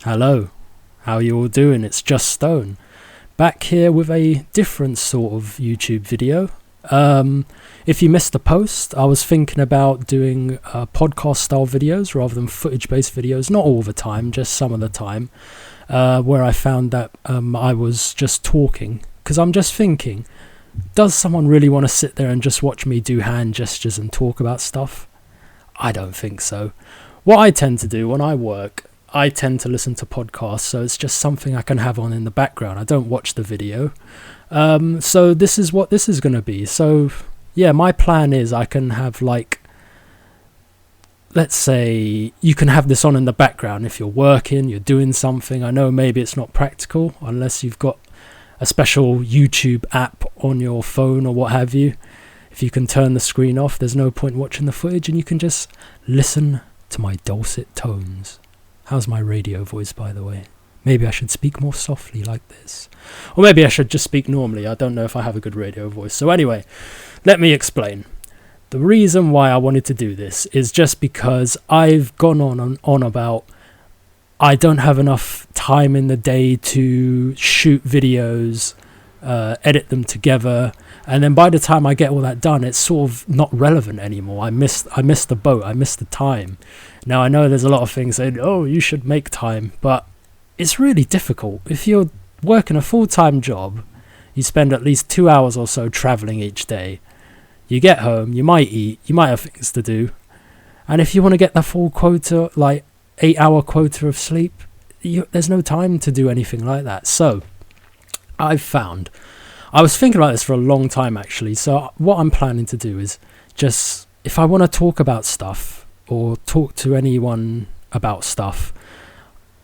Hello, how you all doing? It's Just Stone, back here with a different sort of YouTube video. If you missed the post, I was thinking about doing podcast style videos rather than footage based videos, not all the time, just some of the time, where I found that I was just talking, because I'm just thinking, does someone really want to sit there and just watch me do hand gestures and talk about stuff? I don't think so. What I tend to do when I work, I tend to listen to podcasts, so it's just something I can have on in the background. I don't watch the video. So this is what this is going to be. So yeah, my plan is I can have, like, let's say you can have this on in the background if you're working, you're doing something. I know maybe it's not practical unless you've got a special YouTube app on your phone or what have you. If you can turn the screen off, there's no point watching the footage and you can just listen to my dulcet tones. How's my radio voice, by the way? Maybe I should speak more softly like this. Or maybe I should just speak normally. I don't know if I have a good radio voice. So anyway, let me explain. The reason why I wanted to do this is just because I've gone on about I don't have enough time in the day to shoot videos, edit them together, and then by the time I get all that done, it's sort of not relevant anymore. I missed the boat. I missed the time. Now I know there's a lot of things saying, oh, you should make time, but it's really difficult. If you're working a full-time job, you spend at least 2 hours or so traveling each day. You get home, you might eat, you might have things to do, and if you want to get the full quota, like 8-hour quota of sleep, there's no time to do anything like that. So I was thinking about this for a long time, actually. So what I'm planning to do is just, if I want to talk about stuff or talk to anyone about stuff,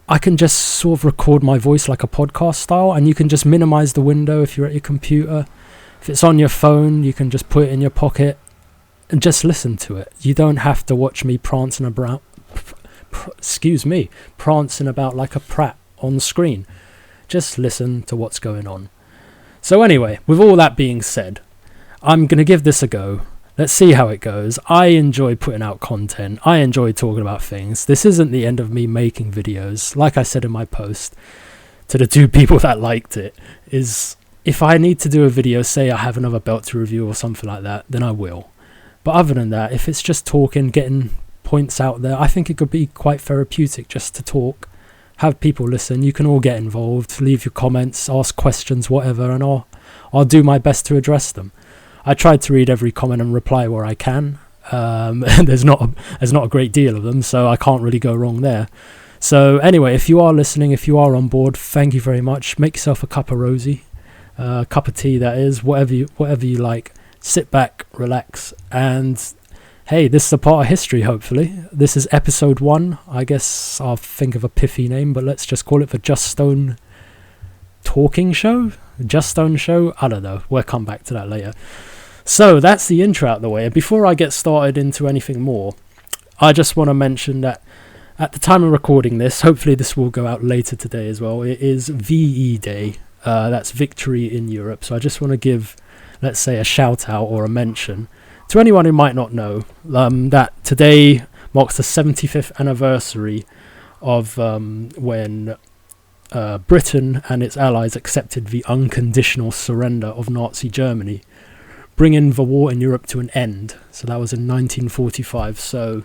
I can just sort of record my voice like a podcast style, and you can just minimize the window if you're at your computer. If it's on your phone, you can just put it in your pocket and just listen to it. You don't have to watch me prancing about like a prat on screen. Just listen to what's going on. So anyway, with all that being said, I'm going to give this a go. Let's see how it goes. I enjoy putting out content. I enjoy talking about things. This isn't the end of me making videos. Like I said in my post to the 2 people that liked it, is if I need to do a video, say I have another belt to review or something like that, then I will. But other than that, if it's just talking, getting points out there, I think it could be quite therapeutic just to talk, have people listen. You can all get involved, leave your comments, ask questions, whatever, and I'll do my best to address them. I tried to read every comment and reply where I can. There's not a great deal of them, so I can't really go wrong there. So anyway, if you are listening, if you are on board, thank you very much. Make yourself a cup of rosy, a cup of tea, that is, whatever you like. Sit back, relax, and hey, this is a part of history, hopefully. This is episode 1. I guess I'll think of a pithy name, but let's just call it the Just Stone Talking Show? Just Stone Show? I don't know. We'll come back to that later. So that's the intro out of the way. And before I get started into anything more, I just want to mention that at the time of recording this, hopefully this will go out later today as well, it is VE Day. That's Victory in Europe. So I just want to give, let's say, a shout out or a mention to anyone who might not know that today marks the 75th anniversary of when Britain and its allies accepted the unconditional surrender of Nazi Germany, bringing the war in Europe to an end. So that was in 1945. So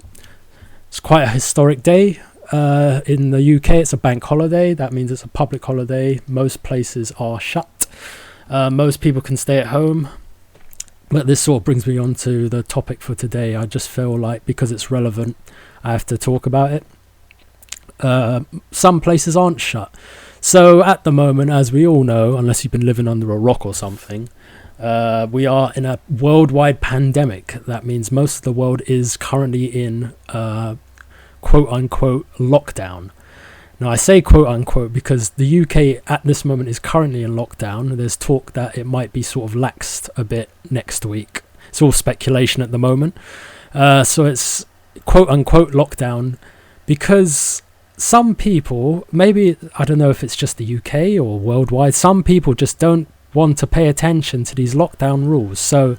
it's quite a historic day. In the UK, it's a bank holiday. That means it's a public holiday. Most places are shut. Most people can stay at home. But this sort of brings me on to the topic for today. I just feel like, because it's relevant, I have to talk about it. Some places aren't shut. So at the moment, as we all know, unless you've been living under a rock or something, we are in a worldwide pandemic. That means most of the world is currently in quote-unquote lockdown. Now I say quote-unquote because the UK at this moment is currently in lockdown. There's talk that it might be sort of laxed a bit next week. It's all speculation at the moment. So it's quote-unquote lockdown because some people, maybe, I don't know if it's just the UK or worldwide, some people just don't want to pay attention to these lockdown rules. So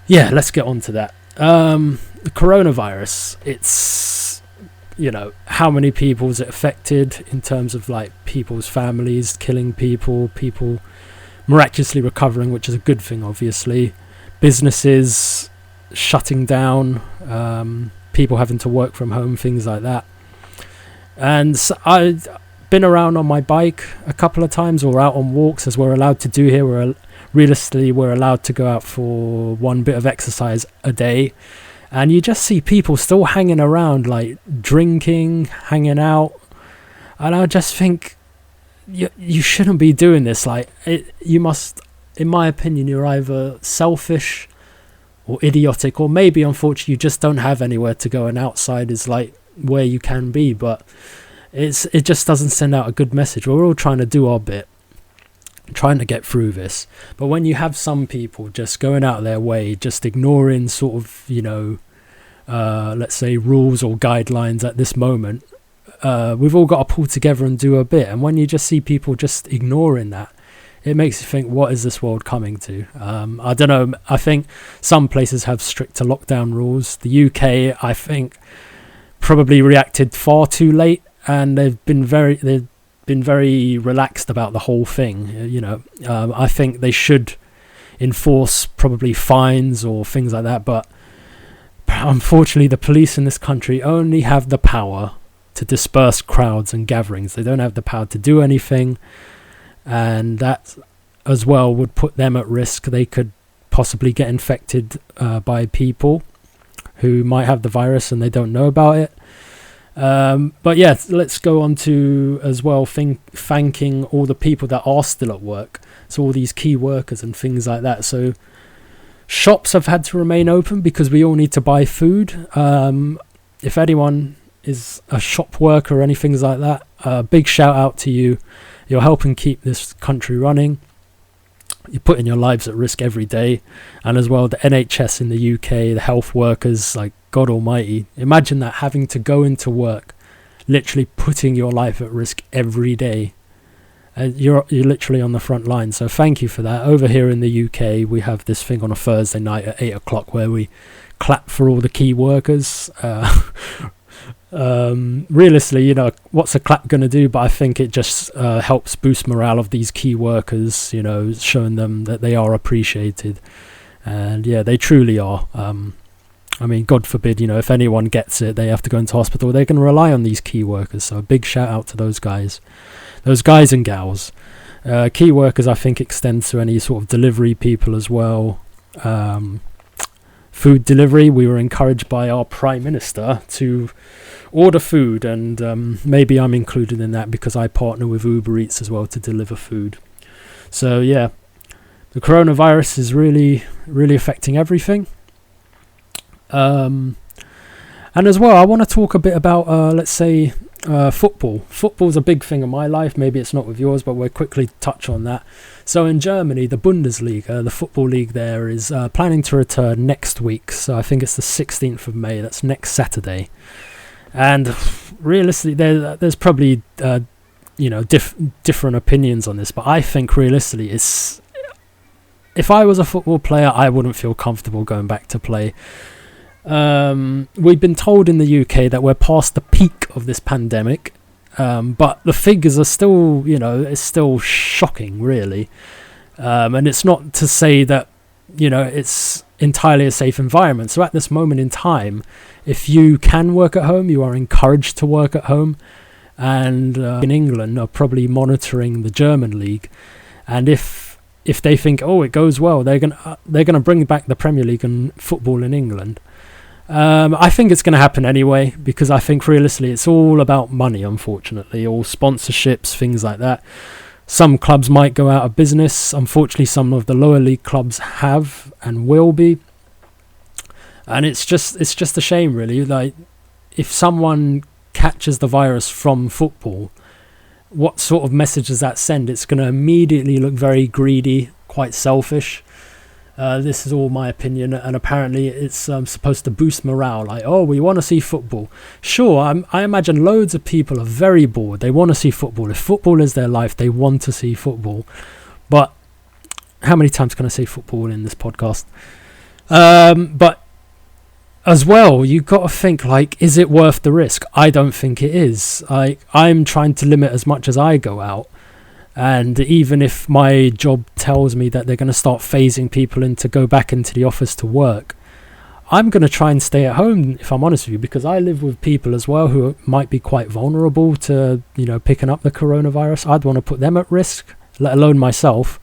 yeah, let's get on to that. The coronavirus, it's how many people is it affected in terms of like people's families, killing people miraculously recovering, which is a good thing, obviously. Businesses shutting down, people having to work from home, things like that. And so I've been around on my bike a couple of times, or out on walks, as we're allowed to do here. Realistically, we're allowed to go out for one bit of exercise a day. And you just see people still hanging around, like drinking, hanging out. And I just think, you shouldn't be doing this. Like, you must, in my opinion, you're either selfish or idiotic, or maybe, unfortunately, you just don't have anywhere to go, and outside is like where you can be. But it just doesn't send out a good message. We're all trying to do our bit, trying to get through this. But when you have some people just going out of their way, just ignoring sort of, let's say rules or guidelines at this moment, we've all got to pull together and do a bit. And when you just see people just ignoring that, it makes you think, what is this world coming to? I don't know. I think some places have stricter lockdown rules. The UK, I think, probably reacted far too late, and they've been very relaxed about the whole thing. I think they should enforce probably fines or things like that. But unfortunately, the police in this country only have the power to disperse crowds and gatherings. They don't have the power to do anything. And that as well would put them at risk. They could possibly get infected by people who might have the virus and they don't know about it. But yeah, let's go on to as well thanking all the people that are still at work. So all these key workers and things like that. So shops have had to remain open because we all need to buy food. If anyone is a shop worker or anything like that, big shout out to you. You're helping keep this country running. You're putting your lives at risk every day. And as well, the NHS in the UK, the health workers, like, God almighty. Imagine that, having to go into work, literally putting your life at risk every day. And you're literally on the front line. So thank you for that. Over here in the UK, we have this thing on a Thursday night at 8 o'clock where we clap for all the key workers. Realistically, what's a clap going to do? But I think it just helps boost morale of these key workers, showing them that they are appreciated. And yeah, they truly are. I mean, God forbid, if anyone gets it, they have to go into hospital. They can rely on these key workers. So a big shout out to those guys and gals. Key workers, I think, extends to any sort of delivery people as well. Food delivery, we were encouraged by our Prime Minister to order food, and maybe I'm included in that because I partner with Uber Eats as well to deliver food. So yeah, the coronavirus is really, really affecting everything. And as well, I want to talk a bit about, let's say, football. Football's a big thing in my life. Maybe it's not with yours, but we'll quickly touch on that. So in Germany, the Bundesliga, the football league there, is planning to return next week. So I think it's the 16th of May. That's next Saturday. And realistically, there's probably different opinions on this, but I think realistically, if I was a football player, I wouldn't feel comfortable going back to play. We've been told in the UK that we're past the peak of this pandemic, but the figures are still, it's still shocking, really. And it's not to say that, it's entirely a safe environment. So at this moment in time, if you can work at home, you are encouraged to work at home. And in England are probably monitoring the German league. And if they think, it goes well, they're gonna bring back the Premier League and football in England. I think it's going to happen anyway, because I think realistically it's all about money, unfortunately, all sponsorships, things like that. Some clubs might go out of business. Unfortunately, some of the lower league clubs have and will be. And it's just a shame, really. Like, if someone catches the virus from football, what sort of message does that send? It's going to immediately look very greedy, quite selfish. This is all my opinion, and apparently it's supposed to boost morale. Like, we want to see football. Sure, I imagine loads of people are very bored. They want to see football. If football is their life, they want to see football. But how many times can I say football in this podcast? But as well, you've got to think, like, is it worth the risk? I don't think it is. I'm trying to limit as much as I go out. And even if my job tells me that they're going to start phasing people in to go back into the office to work, I'm going to try and stay at home, if I'm honest with you, because I live with people as well who might be quite vulnerable to, picking up the coronavirus. I'd want to put them at risk, let alone myself.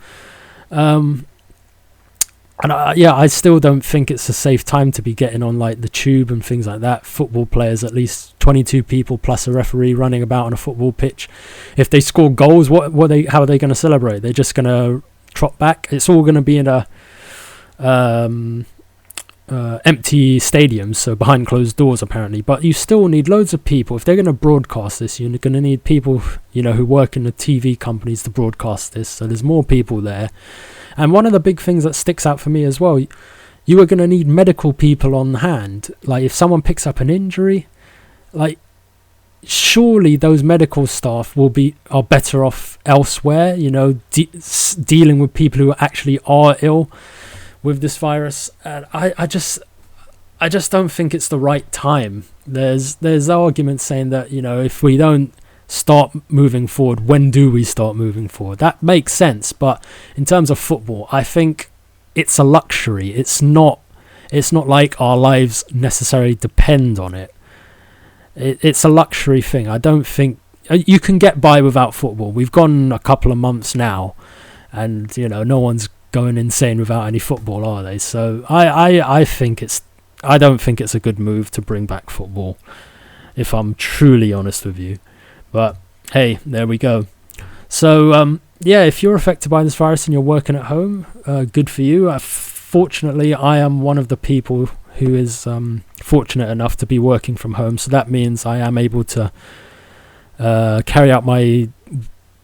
I still don't think it's a safe time to be getting on like the tube and things like that. Football players, at least 22 people plus a referee running about on a football pitch. If they score goals, how are they going to celebrate? They're just going to trot back. It's all going to be in a empty stadiums, so behind closed doors apparently. But you still need loads of people. If they're going to broadcast this, you're going to need people, who work in the TV companies to broadcast this. So there's more people there. And one of the big things that sticks out for me as well, you are going to need medical people on hand. Like if someone picks up an injury, like surely those medical staff are better off elsewhere, dealing with people who actually are ill with this virus. And I just don't think it's the right time. There's arguments saying that, if we don't start moving forward, when do we start moving forward? That makes sense, but in terms of football, I think it's a luxury. It's not like our lives necessarily depend on it. It's a luxury thing. I don't think you can get by without football. We've gone a couple of months now, and no one's going insane without any football, are they? So I don't think it's a good move to bring back football, if I'm truly honest with you. But hey, there we go. So if you're affected by this virus and you're working at home, good for you. Fortunately, I am one of the people who is fortunate enough to be working from home, so that means I am able to carry out my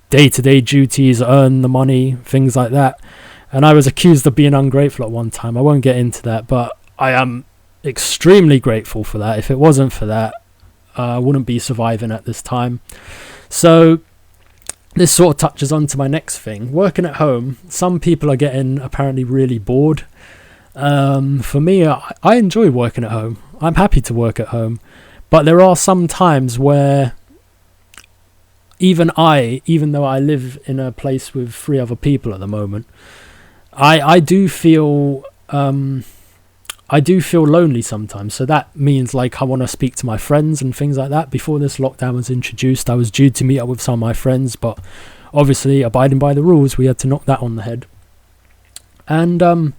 day-to-day duties, earn the money, things like that. And I was accused of being ungrateful at one time. I won't get into that, but I am extremely grateful for that. If it wasn't for that, I wouldn't be surviving at this time. So this sort of touches on to my next thing. Working at home, some people are getting apparently really bored. For me, I enjoy working at home. I'm happy to work at home. But there are some times where even though I live in a place with 3 other people at the moment, I do feel lonely sometimes. So that means like I want to speak to my friends and things like that. Before this lockdown was introduced, I was due to meet up with some of my friends, but obviously abiding by the rules, we had to knock that on the head. And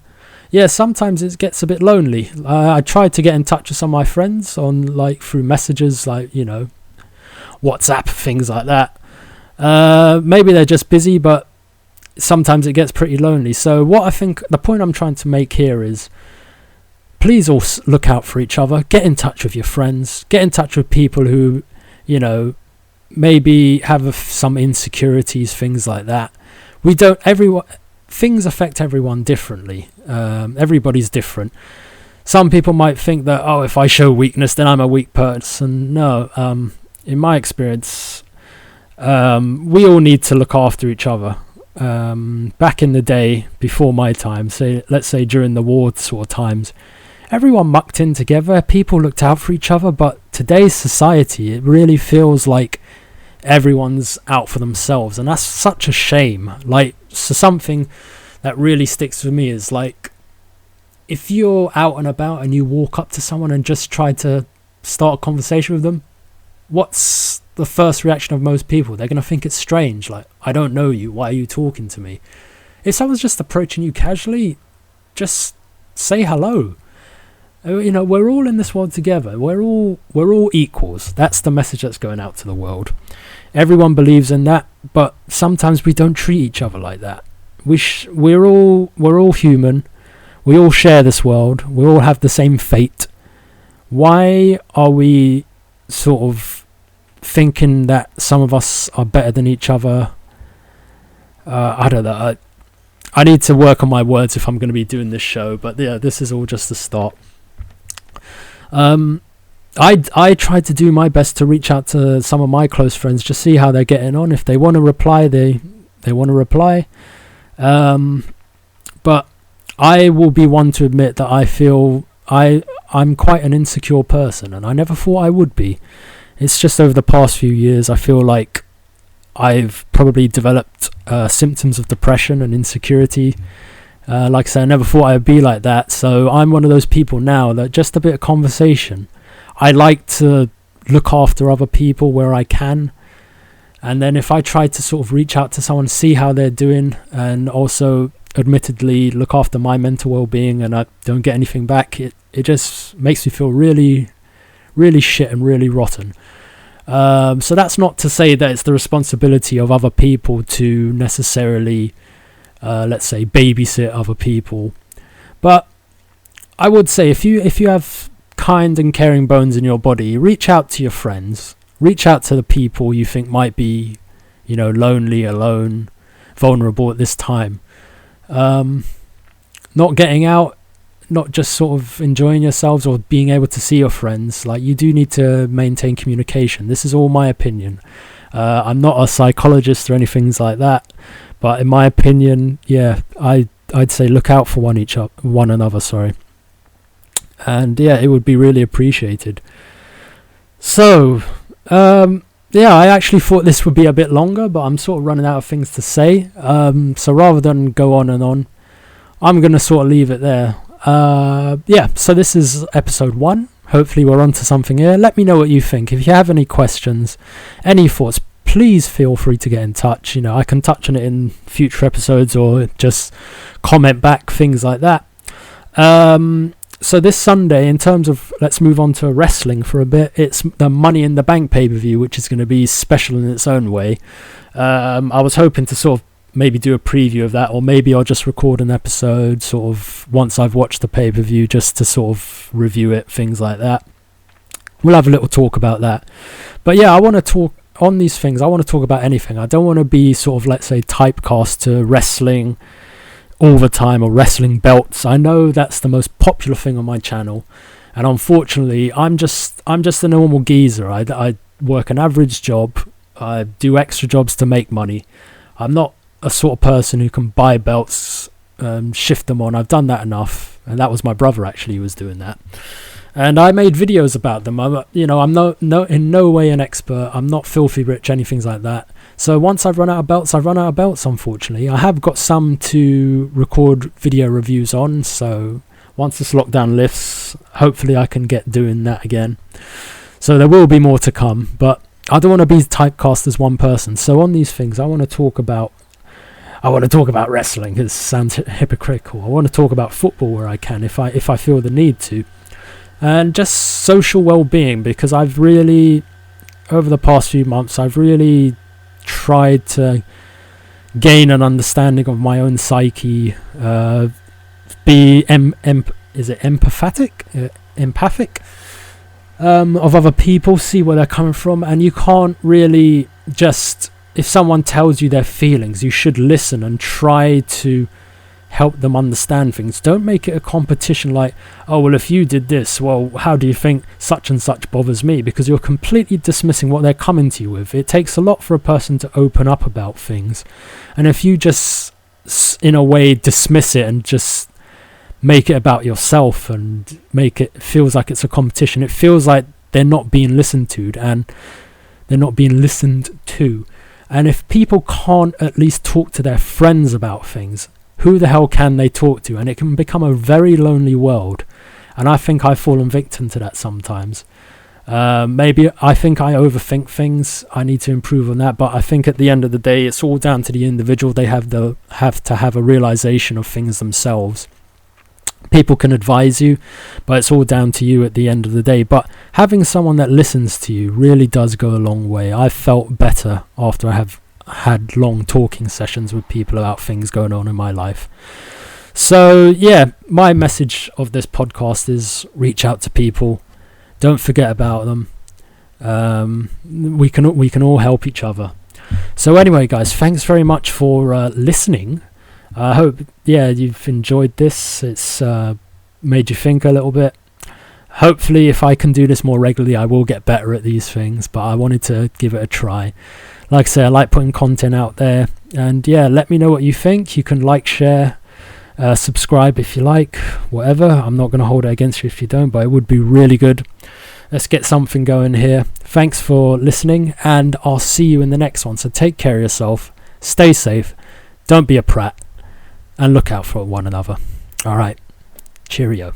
sometimes it gets a bit lonely. I tried to get in touch with some of my friends on like through messages, like WhatsApp, things like that. Maybe they're just busy, but sometimes it gets pretty lonely. So what I think the point I'm trying to make here is, please all look out for each other. Get in touch with your friends. Get in touch with people who, maybe have some insecurities, things like that. Things affect everyone differently. Everybody's different. Some people might think that, if I show weakness, then I'm a weak person. No, in my experience, we all need to look after each other. Back in the day, before my time, let's say during the war sort of times, everyone mucked in together, people looked out for each other. But today's society, it really feels like everyone's out for themselves, and that's such a shame. Like, so something that really sticks with me is like, if you're out and about and you walk up to someone and just try to start a conversation with them, what's the first reaction of most people? They're going to think it's strange. Like, I don't know you, why are you talking to me? If someone's just approaching you casually, just say hello. We're all in this world together. We're all equals. That's the message that's going out to the world. Everyone believes in that, but sometimes we don't treat each other like that. We're all human. We all share this world. We all have the same fate. Why are we sort of thinking that some of us are better than each other? I don't know. I need to work on my words if I'm going to be doing this show, but yeah, this is all just a start. I tried to do my best to reach out to some of my close friends, just see how they're getting on. If they want to reply, they want to reply. But I will be one to admit that I feel I'm quite an insecure person, and I never thought I would be. It's just over the past few years I feel like I've probably developed symptoms of depression and insecurity. Like I said, I never thought I'd be like that. So I'm one of those people now that just a bit of conversation. I like to look after other people where I can. And then if I try to sort of reach out to someone, see how they're doing, and also admittedly look after my mental well-being, and I don't get anything back, it just makes me feel really, really shit and really rotten. So that's not to say that it's the responsibility of other people to necessarily, let's say, babysit other people. But I would say if you have kind and caring bones in your body, reach out to your friends. Reach out to the people you think might be, lonely, alone, vulnerable at this time. Not getting out, not just sort of enjoying yourselves or being able to see your friends. Like, you do need to maintain communication. This is all my opinion. I'm not a psychologist or anything like that, but in my opinion, yeah, I'd say look out for one another. Sorry, and yeah, it would be really appreciated. So. Yeah, I actually thought this would be a bit longer, but I'm sort of running out of things to say. So rather than go on and on, I'm going to sort of leave it there. Yeah, so this is episode 1. Hopefully we're on to something here. Let me know what you think. If you have any questions, any thoughts, please feel free to get in touch. I can touch on it in future episodes or just comment back, things like that. So this Sunday, in terms of, let's move on to wrestling for a bit, it's the Money in the Bank pay-per-view, which is going to be special in its own way. I was hoping to sort of maybe do a preview of that, or maybe I'll just record an episode sort of once I've watched the pay-per-view, just to sort of review it, things like that. We'll have a little talk about that. But yeah, I want to talk on these things. I want to talk about anything. I don't want to be sort of, let's say, typecast to wrestling all the time, or wrestling belts. I know that's the most popular thing on my channel, and unfortunately I'm just a normal geezer. I work an average job. I do extra jobs to make money. I'm not a sort of person who can buy belts, shift them on. I've done that enough, and that was my brother actually who was doing that, and I made videos about them. I'm in no way an expert. I'm not filthy rich, anything like that. So once I've run out of belts, unfortunately. I have got some to record video reviews on, so once this lockdown lifts, hopefully I can get doing that again. So there will be more to come, but I don't want to be typecast as one person. So on these things, I want to talk about wrestling. It sounds hypocritical. I want to talk about football where I can, if I feel the need to. And just social well-being, because I've really, over the past few months, I've really tried to gain an understanding of my own psyche, be empathic of other people, see where they're coming from. And you can't really just, if someone tells you their feelings, you should listen and try to help them understand things. Don't make it a competition like, oh, well, if you did this, well, how do you think such and such bothers me? Because you're completely dismissing what they're coming to you with. It takes a lot for a person to open up about things, and if you just in a way dismiss it and just make it about yourself and make it feels like it's a competition, it feels like they're not being listened to, and if people can't at least talk to their friends about things, who the hell can they talk to? And it can become a very lonely world. And I think I've fallen victim to that sometimes. Maybe I think I overthink things. I need to improve on that. But I think at the end of the day, it's all down to the individual. They have to have a realization of things themselves. People can advise you, but it's all down to you at the end of the day. But having someone that listens to you really does go a long way. I've felt better after I have had long talking sessions with people about things going on in my life. So yeah, my message of this podcast is reach out to people. Don't forget about them. We can all help each other. So anyway, guys, thanks very much for listening. I hope you've enjoyed this. It's made you think a little bit. Hopefully, if I can do this more regularly, I will get better at these things, but I wanted to give it a try. Like I say, I like putting content out there, and yeah, let me know what you think. You can like, share, Subscribe if you like, whatever. I'm not going to hold it against you if you don't, but it would be really good. Let's get something going here. Thanks for listening, and I'll see you in the next one. So take care of yourself, stay safe, don't be a prat, and look out for one another. All right, cheerio.